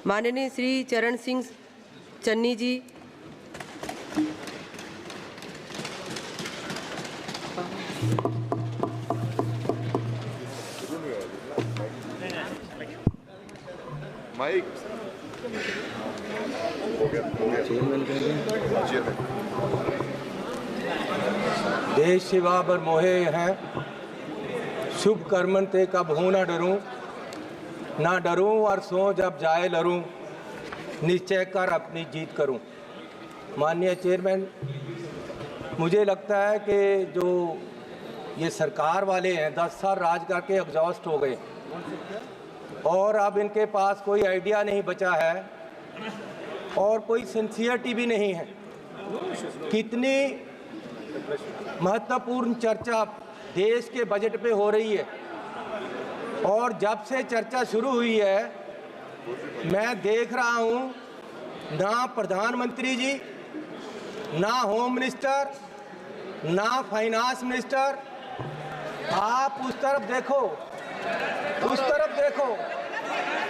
माननीय श्री चरण सिंह चन्नी जी। माइक देश सेवा बर मोहे हैं, शुभ कर्मन ते कब हूँ ना डरूं और सो जब जाए लरूं, निश्चय कर अपनी जीत करूं। माननीय चेयरमैन, मुझे लगता है कि जो ये सरकार वाले हैं 10 साल राज करके एग्जॉस्ट हो गए और अब इनके पास कोई आइडिया नहीं बचा है और कोई सिंसियरिटी भी नहीं है। कितनी महत्वपूर्ण चर्चा देश के बजट पे हो रही है और जब से चर्चा शुरू हुई है मैं देख रहा हूँ ना प्रधानमंत्री जी, ना होम मिनिस्टर, ना फाइनेंस मिनिस्टर। आप उस तरफ देखो,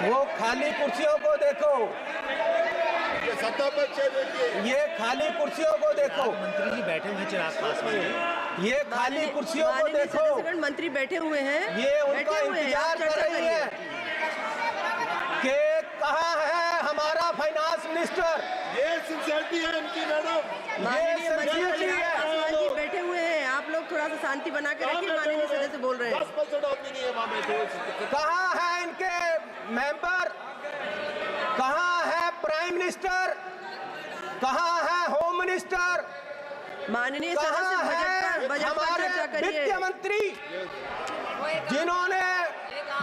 वो खाली कुर्सियों को देखो, ये खाली कुर्सियों को देखो। मंत्री जी बैठे हुए हैं आसपास में, ये खाली कुर्सियों को देखो। मंत्री बैठे हुए हैं, ये उनका इंतजार कर रही है कि कहाँ है हमारा फाइनेंस मिनिस्टर। ये सिंसियरिटी है इनकी मैडम, माननीय मंत्री है। जी बैठे हुए हैं, आप लोग थोड़ा सा शांति बना के रखिए। माननीय सदस्य बोल रहे हैं। 10% आदमी नहीं है वहाँ बैठे। कहाँ है इनके मेंबर, कहाँ है प्राइम मिनिस्टर, कहाँ है होम मिनिस्टर, माननीय कहाँ सदस्य है हमारे वित्त मंत्री जिन्होंने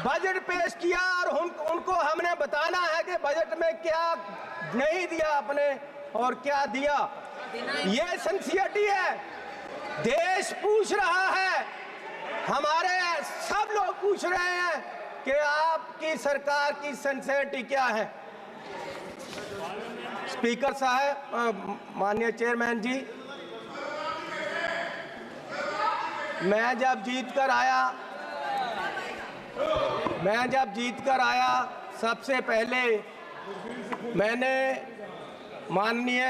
बजट पेश किया और उनको हमने बताना है कि बजट में क्या नहीं दिया आपने और क्या दिया। ये सिंसियरिटी है। देश पूछ रहा है, हमारे सब लोग पूछ रहे हैं कि आपकी सरकार की सिंसियरिटी क्या है। स्पीकर साहब, माननीय चेयरमैन जी, मैं जब जीत कर आया सबसे पहले मैंने माननीय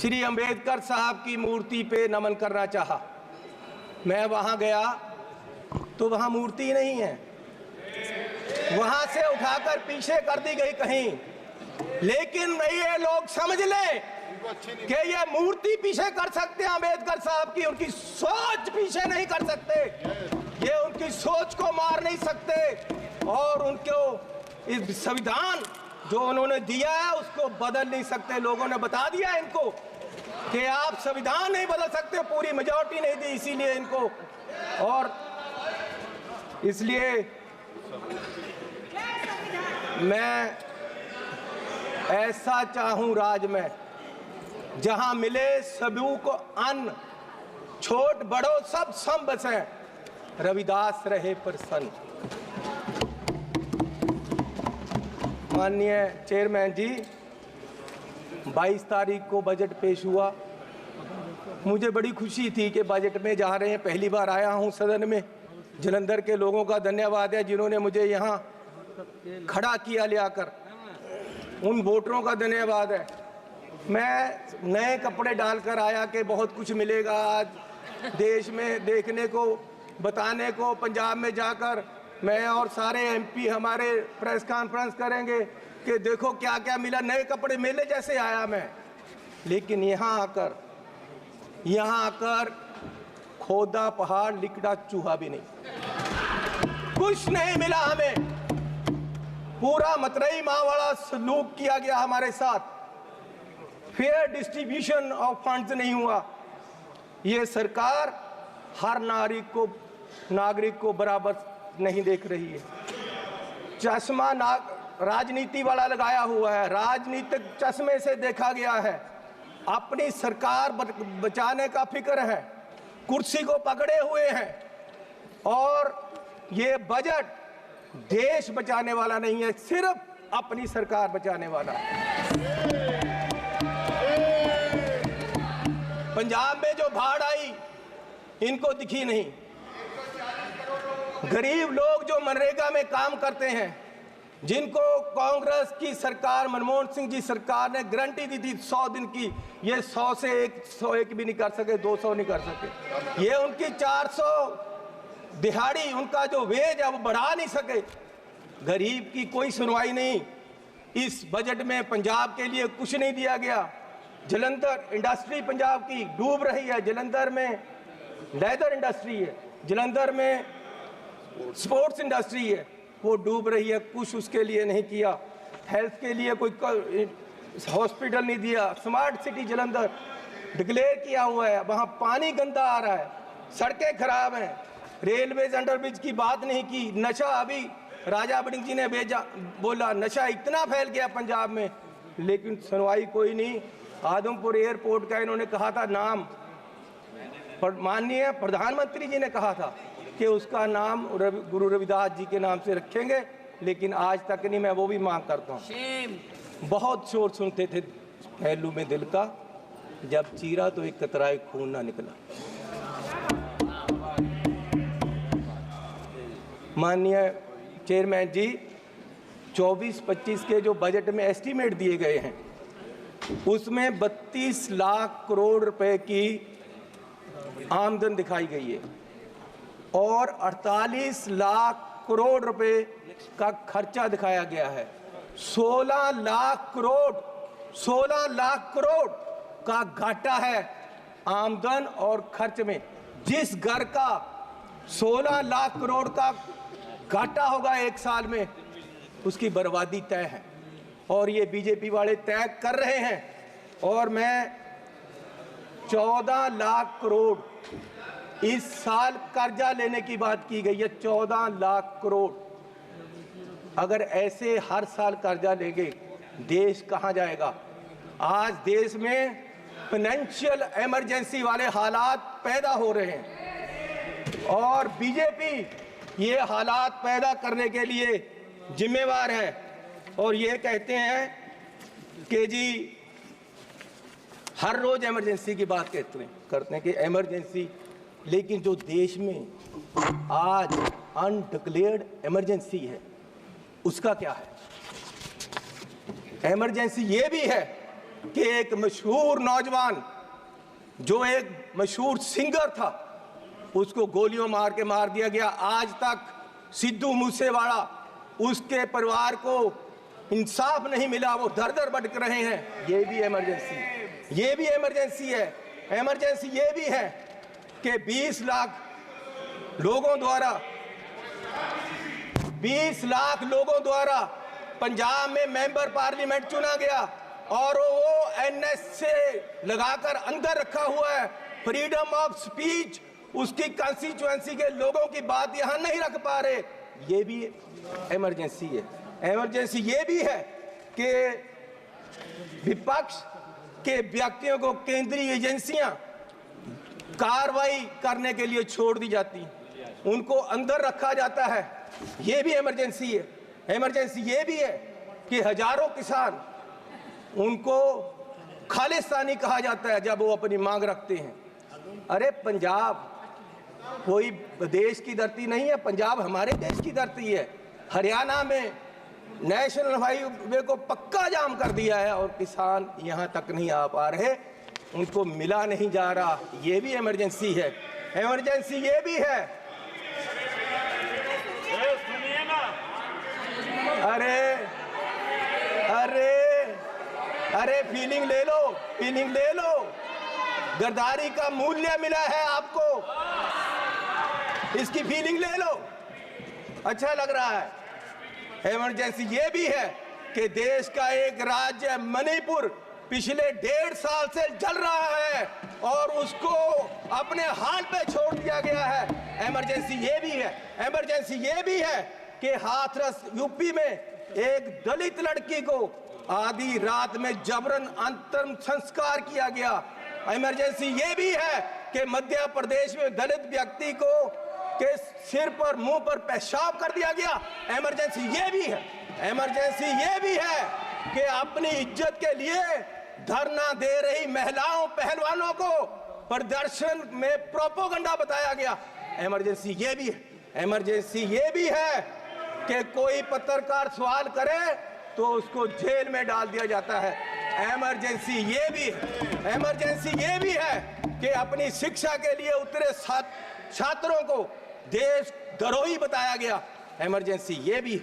श्री अंबेडकर साहब की मूर्ति पे नमन करना चाहा। मैं वहाँ गया तो वहाँ मूर्ति नहीं है, वहाँ से उठाकर पीछे कर दी गई कहीं। लेकिन ये लोग समझ लें कि ये मूर्ति पीछे कर सकते हैं अंबेडकर साहब की, उनकी सोच पीछे नहीं कर सकते। ये उनकी सोच को मार नहीं सकते और उनको इस संविधान जो उन्होंने दिया है उसको बदल नहीं सकते। लोगों ने बता दिया इनको कि आप संविधान नहीं बदल सकते, पूरी मेजॉरिटी नहीं दी इसीलिए इनको। और इसलिए मैं ऐसा चाहूं राज में जहां मिले सभी को अन्न, छोट बड़ो सब सम बसे, रविदास रहे प्रसन्न। माननीय चेयरमैन जी, 22 तारीख को बजट पेश हुआ। मुझे बड़ी खुशी थी कि बजट में जा रहे हैं। पहली बार आया हूं सदन में। जलंधर के लोगों का धन्यवाद है जिन्होंने मुझे यहाँ खड़ा किया ले आकर, उन वोटरों का धन्यवाद है। मैं नए कपड़े डालकर आया कि बहुत कुछ मिलेगा आज देश में देखने को, बताने को। पंजाब में जाकर मैं और सारे एमपी हमारे प्रेस कॉन्फ्रेंस करेंगे कि देखो क्या क्या मिला। नए कपड़े मेले जैसे आया मैं, लेकिन यहाँ आकर खोदा पहाड़, लिकड़ा चूहा भी नहीं, कुछ नहीं मिला हमें। पूरा मतरई माँ वाला सलूक किया गया हमारे साथ, फेयर डिस्ट्रीब्यूशन ऑफ फंड्स नहीं हुआ। ये सरकार हर नागरिक को बराबर नहीं देख रही है। चश्मा राजनीति वाला लगाया हुआ है, राजनीतिक चश्मे से देखा गया है। अपनी सरकार बचाने का फिक्र है, कुर्सी को पकड़े हुए हैं और ये बजट देश बचाने वाला नहीं है, सिर्फ अपनी सरकार बचाने वाला है। पंजाब में जो बाढ़ आई इनको दिखी नहीं। गरीब लोग जो मनरेगा में काम करते हैं जिनको कांग्रेस की सरकार, मनमोहन सिंह जी सरकार ने गारंटी दी थी 100 दिन की, ये 100 से 101 भी नहीं कर सके, 200 नहीं कर सके। ये उनकी 400 दिहाड़ी, उनका जो वेज है वो बढ़ा नहीं सके। गरीब की कोई सुनवाई नहीं। इस बजट में पंजाब के लिए कुछ नहीं दिया गया। जलंधर इंडस्ट्री पंजाब की डूब रही है। जलंधर में लेदर इंडस्ट्री है, जलंधर में स्पोर्ट्स इंडस्ट्री है, वो डूब रही है। कुछ उसके लिए नहीं किया। हेल्थ के लिए कोई हॉस्पिटल नहीं दिया। स्मार्ट सिटी जलंधर डिक्लेयर किया हुआ है, वहाँ पानी गंदा आ रहा है, सड़कें खराब हैं, रेलवेज अंडरब्रिज की बात नहीं की। नशा, अभी राजा वड़िंग जी ने बोला नशा इतना फैल गया पंजाब में, लेकिन सुनवाई कोई नहीं। आदमपुर एयरपोर्ट का इन्होंने कहा था नाम, माननीय प्रधानमंत्री जी ने कहा था कि उसका नाम गुरु रविदास जी के नाम से रखेंगे, लेकिन आज तक नहीं। मैं वो भी मांग करता हूँ। बहुत शोर सुनते थे पहलू में दिल का, जब चीरा तो एक कतराए खून ना निकला। माननीय चेयरमैन जी, 24-25 के जो बजट में एस्टीमेट दिए गए हैं, उसमें 32 लाख करोड़ रुपए की आमदन दिखाई गई है और 48 लाख करोड़ रुपए का खर्चा दिखाया गया है। 16 लाख करोड़ का घाटा है आमदन और खर्च में। जिस घर का 16 लाख करोड़ का घाटा होगा एक साल में, उसकी बर्बादी तय है और ये बीजेपी वाले तय कर रहे हैं। और मैं 14 लाख करोड़ इस साल कर्जा लेने की बात की गई है। 14 लाख करोड़ अगर ऐसे हर साल कर्जा लेंगे, देश कहां जाएगा? आज देश में फाइनेंशियल इमरजेंसी वाले हालात पैदा हो रहे हैं और बीजेपी ये हालात पैदा करने के लिए जिम्मेवार है। और ये कहते हैं कि जी हर रोज इमरजेंसी की बात करते हैं कि इमरजेंसी, लेकिन जो देश में आज अनडिक्लेयर्ड इमरजेंसी है उसका क्या है? इमरजेंसी ये भी है कि एक मशहूर नौजवान जो एक मशहूर सिंगर था, उसको गोलियों मार के मार दिया गया। आज तक सिद्धू मूसेवाला, उसके परिवार को इंसाफ नहीं मिला, वो दर दर भटक रहे हैं। ये भी इमरजेंसी, ये भी इमरजेंसी है। इमरजेंसी ये भी है कि 20 लाख लोगों द्वारा पंजाब में मेंबर पार्लियामेंट चुना गया और वो एनएस से लगाकर अंदर रखा हुआ है। फ्रीडम ऑफ स्पीच, उसकी कंस्टिट्यूएंसी के लोगों की बात यहां नहीं रख पा रहे। ये भी इमरजेंसी है। इमरजेंसी ये भी है कि विपक्ष के व्यक्तियों को केंद्रीय एजेंसियां कार्रवाई करने के लिए छोड़ दी जाती, उनको अंदर रखा जाता है। ये भी इमरजेंसी है। इमरजेंसी ये भी है कि हजारों किसान, उनको खालिस्तानी कहा जाता है जब वो अपनी मांग रखते हैं। अरे पंजाब कोई देश की धरती नहीं है, पंजाब हमारे देश की धरती है। हरियाणा में नेशनल हाईवे को पक्का जाम कर दिया है और किसान यहाँ तक नहीं आ पा रहे, उनको मिला नहीं जा रहा। ये भी इमरजेंसी है। इमरजेंसी ये भी है, अरे अरे अरे फीलिंग ले लो, फीलिंग ले लो। गद्दारी का मूल्य मिला है आपको, इसकी फीलिंग ले लो, अच्छा लग रहा है। इमरजेंसी ये भी है कि देश का एक राज्य मणिपुर पिछले 1.5 साल से जल रहा है और उसको अपने हाल पे छोड़ दिया गया है। इमरजेंसी ये भी है। इमरजेंसी ये भी है कि हाथरस यूपी में एक दलित लड़की को आधी रात में जबरन अंतिम संस्कार किया गया। इमरजेंसी ये भी है कि मध्य प्रदेश में दलित व्यक्ति को के सिर पर, मुंह पर पेशाब कर दिया गया। इमरजेंसी ये भी है। इमरजेंसी ये भी है कि अपनी इज्जत के लिए धरना दे रही महिलाओं, पहलवानों को प्रदर्शन में प्रोपोगंडा बताया गया। इमरजेंसी ये भी है। इमरजेंसी ये भी है कि कोई पत्रकार सवाल करे तो उसको जेल में डाल दिया जाता है। इमरजेंसी ये भी है कि अपनी शिक्षा के लिए उतरे छात्रों को देशद्रोही बताया गया। इमरजेंसी ये भी।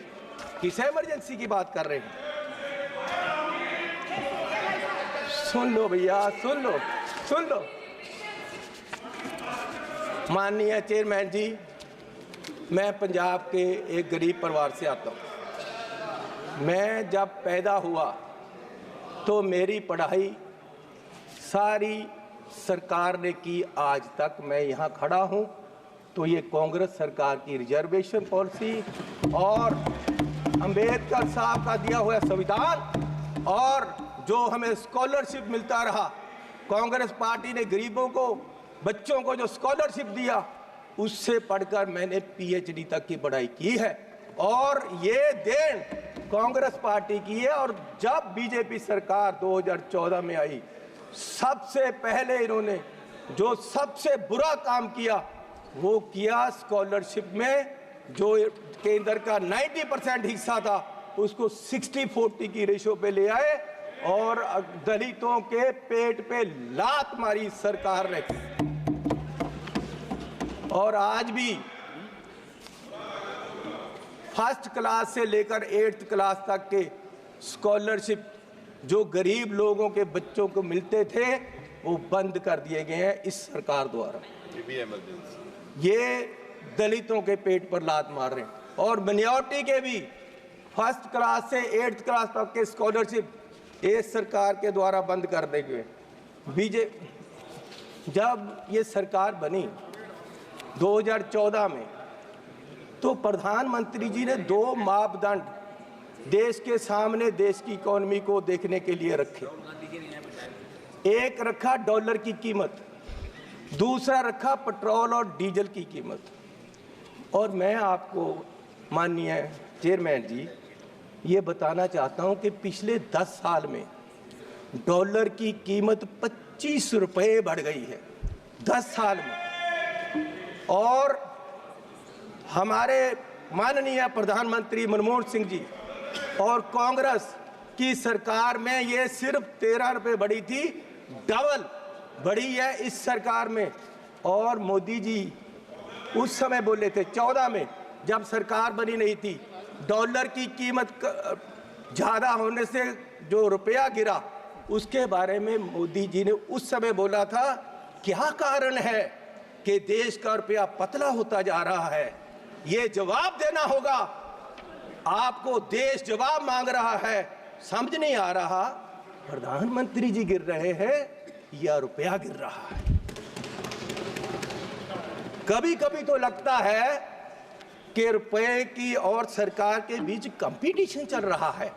किस इमरजेंसी की बात कर रहे हैं? सुन लो भैया, सुन लो। माननीय चेयरमैन जी, मैं पंजाब के एक गरीब परिवार से आता हूँ। मैं जब पैदा हुआ तो मेरी पढ़ाई सारी सरकार ने की। आज तक मैं यहाँ खड़ा हूँ तो ये कांग्रेस सरकार की रिजर्वेशन पॉलिसी और अंबेडकर साहब का दिया हुआ संविधान और जो हमें स्कॉलरशिप मिलता रहा, कांग्रेस पार्टी ने गरीबों को, बच्चों को जो स्कॉलरशिप दिया, उससे पढ़कर मैंने पीएचडी तक की पढ़ाई की है और ये देन कांग्रेस पार्टी की है। और जब बीजेपी सरकार 2014 में आई, सबसे पहले इन्होंने जो सबसे बुरा काम किया वो किया, स्कॉलरशिप में जो केंद्र का 90% हिस्सा था उसको 60-40 की रेशो पे ले आए और दलितों के पेट पे लात मारी सरकार ने। और आज भी फर्स्ट क्लास से लेकर 8th क्लास तक के स्कॉलरशिप जो गरीब लोगों के बच्चों को मिलते थे वो बंद कर दिए गए हैं इस सरकार द्वारा। ये भी इमरजेंसी। ये दलितों के पेट पर लात मार रहे हैं। और मिनॉरिटी के भी फर्स्ट क्लास से 8th क्लास तक के स्कॉलरशिप इस सरकार के द्वारा बंद कर दिए गए। जब ये सरकार बनी 2014 में तो प्रधानमंत्री जी ने 2 मापदंड देश के सामने देश की इकोनॉमी को देखने के लिए रखे। एक रखा डॉलर की कीमत, दूसरा रखा पेट्रोल और डीजल की कीमत। और मैं आपको माननीय चेयरमैन जी ये बताना चाहता हूं कि पिछले 10 साल में डॉलर की कीमत 25 रुपए बढ़ गई है 10 साल में। और हमारे माननीय प्रधानमंत्री मनमोहन सिंह जी और कांग्रेस की सरकार में ये सिर्फ 13 रुपए बढ़ी थी, डबल बढ़ी है इस सरकार में। और मोदी जी उस समय बोले थे 14 में जब सरकार बनी नहीं थी, डॉलर की कीमत ज़्यादा होने से जो रुपया गिरा उसके बारे में मोदी जी ने उस समय बोला था क्या कारण है कि देश का रुपया पतला होता जा रहा है, ये जवाब देना होगा आपको। देश जवाब मांग रहा है, समझ नहीं आ रहा प्रधानमंत्री जी गिर रहे हैं या रुपया गिर रहा है। कभी कभी तो लगता है कि रुपए की और सरकार के बीच कंपटीशन चल रहा है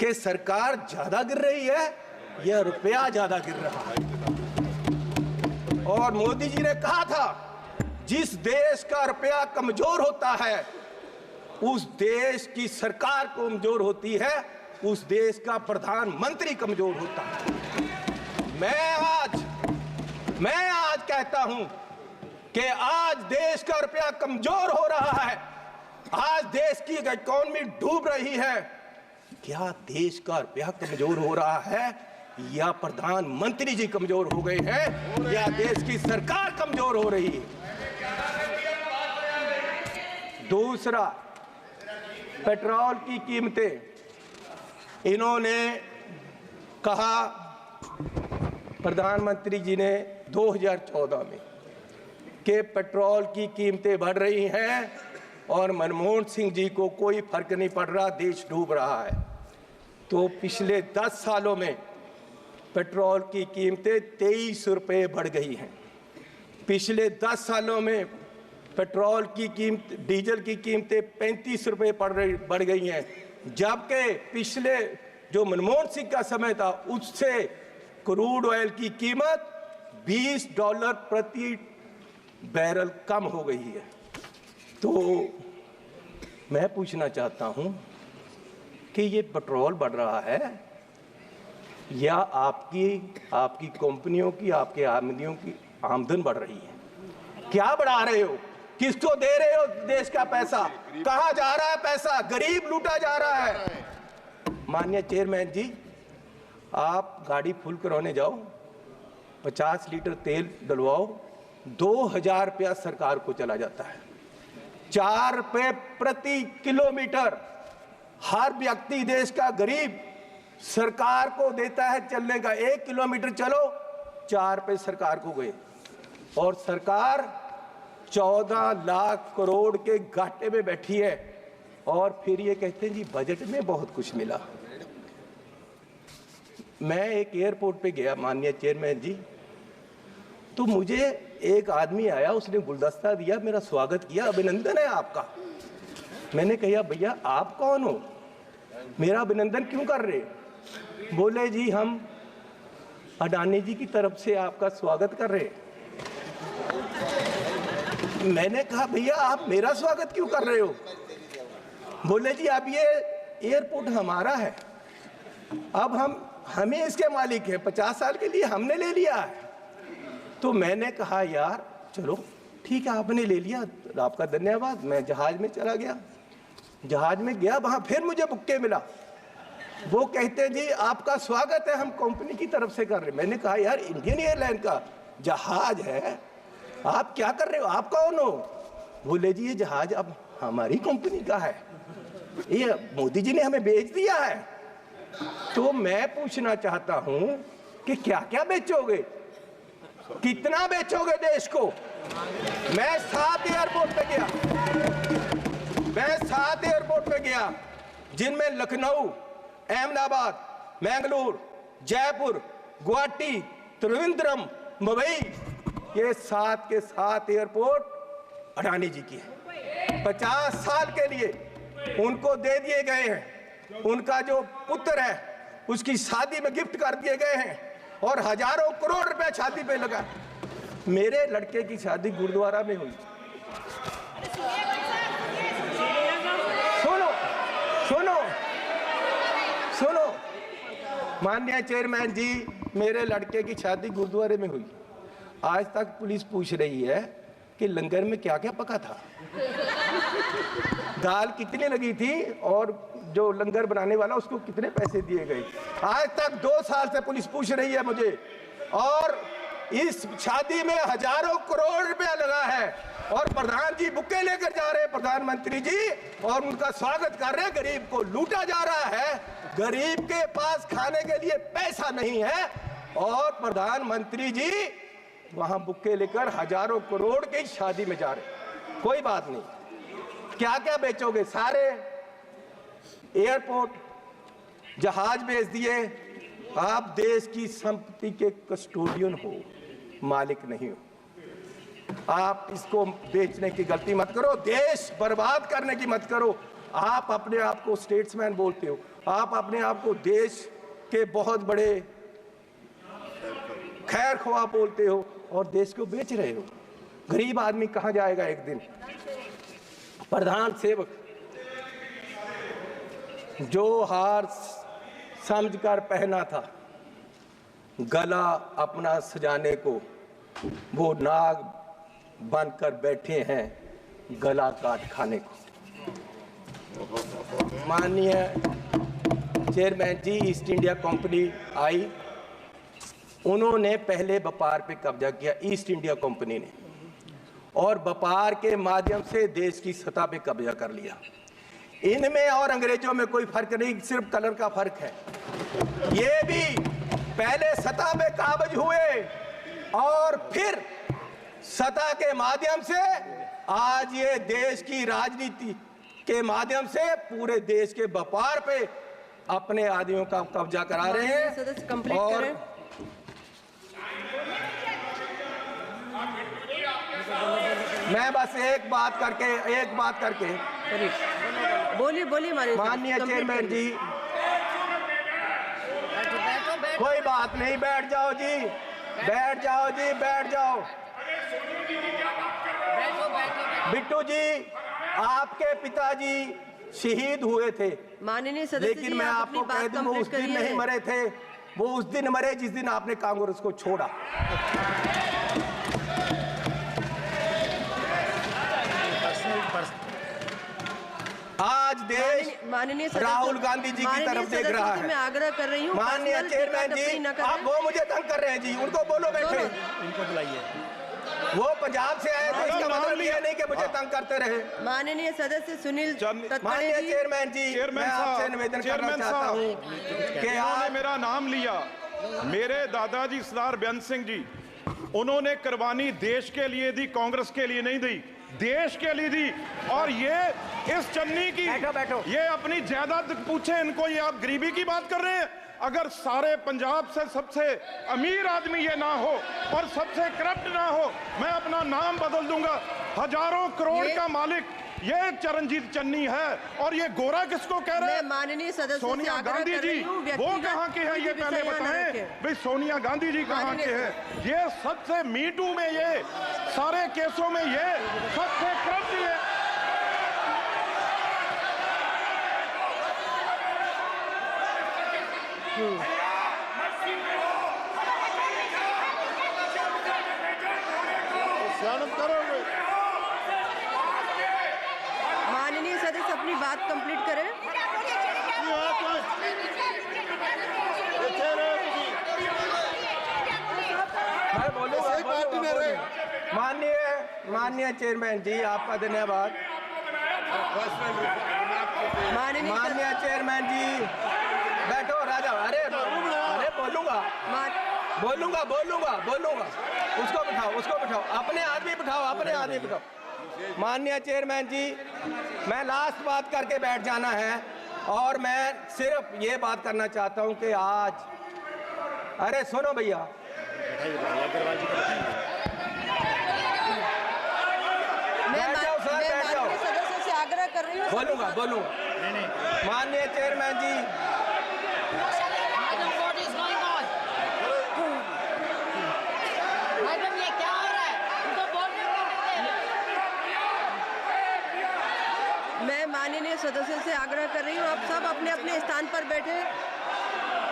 कि सरकार ज्यादा गिर रही है या रुपया ज्यादा गिर रहा है। और मोदी जी ने कहा था जिस देश का रुपया कमजोर होता है उस देश की सरकार कमजोर होती है, उस देश का प्रधानमंत्री कमजोर होता है। मैं आज कहता हूं कि आज देश का रुपया कमजोर हो रहा है, आज देश की इकोनॉमी डूब रही है। क्या देश का रुपया कमजोर हो रहा है या प्रधानमंत्री जी कमजोर हो गए हैं या देश की सरकार कमजोर हो रही है? दूसरा, पेट्रोल की कीमतें इन्होंने कहा प्रधानमंत्री जी ने 2014 में कि पेट्रोल की कीमतें बढ़ रही हैं और मनमोहन सिंह जी को कोई फर्क नहीं पड़ रहा, देश डूब रहा है। तो पिछले 10 सालों में पेट्रोल की कीमतें 23 रुपये बढ़ गई हैं। पिछले 10 सालों में पेट्रोल की कीमत, डीजल की कीमतें 35 रुपये बढ़ गई हैं, जबकि पिछले जो मनमोहन सिंह का समय था उससे क्रूड ऑयल की कीमत $20 प्रति बैरल कम हो गई है। तो मैं पूछना चाहता हूं कि ये पेट्रोल बढ़ रहा है या आपकी कंपनियों की, आपके आमदनियों की आमदन बढ़ रही है? क्या बढ़ा रहे हो? किसको दे रहे हो देश का पैसा? कहां जा रहा है पैसा? गरीब लूटा जा रहा है। माननीय चेयरमैन जी, आप गाड़ी फुल कराने जाओ, 50 लीटर तेल डलवाओ, 2000 रुपया सरकार को चला जाता है। 4 रुपए प्रति किलोमीटर हर व्यक्ति देश का गरीब सरकार को देता है चलने का। 1 किलोमीटर चलो 4 रुपए सरकार को गए, और सरकार 14 लाख करोड़ के घाटे में बैठी है। और फिर ये कहते हैं जी बजट में बहुत कुछ मिला। मैं एक एयरपोर्ट पे गया माननीय चेयरमैन जी, तो मुझे एक आदमी आया, उसने गुलदस्ता दिया, मेरा स्वागत किया, अभिनंदन है आपका। मैंने कहा भैया आप कौन हो, मेरा अभिनंदन क्यों कर रहे? बोले जी हम अडानी जी की तरफ से आपका स्वागत कर रहे। मैंने कहा भैया आप मेरा स्वागत क्यों कर रहे हो? बोले जी अब ये एयरपोर्ट हमारा है, अब हमें इसके मालिक है, 50 साल के लिए हमने ले लिया है। तो मैंने कहा यार चलो ठीक है, आपने ले लिया, आपका धन्यवाद। मैं जहाज में चला गया, जहाज में गया, वहां फिर मुझे बुक्के मिला। वो कहते जी आपका स्वागत है, हम कंपनी की तरफ से कर रहे। मैंने कहा यार इंडियन एयरलाइन का जहाज है, आप क्या कर रहे हो, आप कौन हो? बोले जी ये जहाज अब हमारी कंपनी का है, ये मोदी जी ने हमें बेच दिया है। तो मैं पूछना चाहता हूं कि क्या क्या बेचोगे, कितना बेचोगे देश को? मैं 7 एयरपोर्ट पे गया, जिनमें लखनऊ, अहमदाबाद, मैंगलोर, जयपुर, गुवाहाटी, त्रिवेंद्रम, मुंबई, ये 7 के 7 एयरपोर्ट अडानी जी की है। 50 साल के लिए उनको दे दिए गए हैं। उनका जो पुत्र है उसकी शादी में गिफ्ट कर दिए गए हैं, और हजारों करोड़ रुपए शादी पे लगा। मेरे लड़के की शादी गुरुद्वारा में हुई। सुनो सुनो सुनो माननीय चेयरमैन जी, मेरे लड़के की शादी गुरुद्वारे में हुई। आज तक पुलिस पूछ रही है कि लंगर में क्या क्या पका था, दाल कितनी लगी थी, और जो लंगर बनाने वाला उसको कितने पैसे दिए गए। आज तक 2 साल से पुलिस पूछ रही है मुझे, और इस शादी में हजारों करोड़ रुपया लगा है, और प्रधान जी बुक्के लेकर जा रहे हैं, प्रधानमंत्री जी, और उनका स्वागत कर रहे हैं। गरीब को लूटा जा रहा है, गरीब के पास खाने के लिए पैसा नहीं है, और प्रधानमंत्री जी वहां बुक्के लेकर हजारों करोड़ की शादी में जा रहे। कोई बात नहीं, क्या क्या बेचोगे? सारे एयरपोर्ट, जहाज बेच दिए। आप देश की संपत्ति के कस्टोडियन हो, मालिक नहीं हो। आप इसको बेचने की गलती मत करो, देश बर्बाद करने की मत करो। आप अपने आप को स्टेट्समैन बोलते हो, आप अपने आप को देश के बहुत बड़े खैर ख्वाह बोलते हो, और देश को बेच रहे हो। गरीब आदमी कहां जाएगा एक दिन? प्रधान सेवक जो हार समझकर पहना था, गला अपना सजाने को, वो नाग बनकर बैठे हैं गला काट खाने को। माननीय चेयरमैन जी, ईस्ट इंडिया कंपनी आई, उन्होंने पहले व्यापार पे कब्जा किया, ईस्ट इंडिया कंपनी ने, और व्यापार के माध्यम से देश की सतह पे कब्जा कर लिया। इनमें और अंग्रेजों में कोई फर्क नहीं, सिर्फ कलर का फर्क है। ये भी पहले सतह पे काबज हुए, और फिर सतह के माध्यम से आज ये देश की राजनीति के माध्यम से पूरे देश के व्यापार पे अपने आदमियों का कब्जा करा रहे हैं। और मैं बस एक बात करके बोलिए माननीय चेयरमैन जी, कोई बात नहीं, बैठ जाओ जी, बैठ जाओ। बिट्टू जी, आपके पिताजी शहीद हुए थे, माननीय सदस्य, लेकिन मैं आपको कह दूं वो उस दिन नहीं मरे थे, वो उस दिन मरे जिस दिन आपने कांग्रेस को छोड़ा। आज देश माननीय सदस्य- राहुल गांधी जी की माननीय तरफ देख सदस्य रहा से मैं है। आग्रह कर रही हूँ माननीय पर्सनल चेयरमैन टिप्पणी जी, न करें। आप वो मुझे तंग कर रहे हैं जी, उनको बोलो बैठे। इनको बुलाइए। वो पंजाब से आए थे, इसका मतलब ये नहीं कि मुझे तंग करते रहे। माननीय सदस्य सुनील तटकरे माननीय जी, चेयरमैन जी, मैं आपसे निवेदन करना चाहता हूँ कि इन्होंने आप मेरा नाम लिया। मेरे दादाजी सरदार बेअंत सिंह जी, उन्होंने कुर्बानी देश के लिए दी, कांग्रेस के लिए नहीं दी, देश के लिए दी। और ये इस चन्नी की बैठो। ये अपनी जायदाद पूछे इनको, ये आप गरीबी की बात कर रहे हैं। अगर सारे पंजाब से सबसे अमीर आदमी ये ना हो और सबसे करप्ट ना हो, मैं अपना नाम बदल दूंगा। हजारों करोड़ का मालिक ये चरणजीत चन्नी है। और ये गोरा किसको कह रहे मैं हैं? माननीय सदस्य से सोनिया आग्रह गांधी कर जी, रही हूँ, वो व्यक्तिगत कहाँ के हैं ये कोई पहले विषय यहाँ न बताएं। रखें। भाई सोनिया गांधी जी कहाँ के हैं? ये सबसे मीटू में, ये सारे केसों में ये सबसे करप्ट ये। माननीय सदस्य अपनी बात कंप्लीट करें। मैं बोलूंगा। माननीय चेयरमैन जी, आपका धन्यवाद। माननीय चेयरमैन जी, बैठो राजा। अरे बोलूंगा। उसको बिठाओ, अपने आदमी बिठाओ। माननीय चेयरमैन जी, मैं लास्ट बात करके बैठ जाना है और मैं सिर्फ ये बात करना चाहता हूं कि आज, अरे सुनो भैया, बैठ जाओ सर, बैठ जाओ। माननीय सदस्य से आग्रह कर रही हूँ। बोलूंगा। माननीय chairman ji, What is going on? Madam ये क्या हो रहा है? उनको बोलने को देते हैं। मैं माननीय सदस्य से आग्रह कर रही हूँ, आप सब अपने अपने स्थान पर बैठे।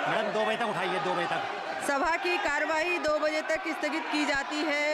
मैडम 2 बजे तक उठाइए, 2 बजे तक। सभा की कार्यवाही 2 बजे तक स्थगित की जाती है।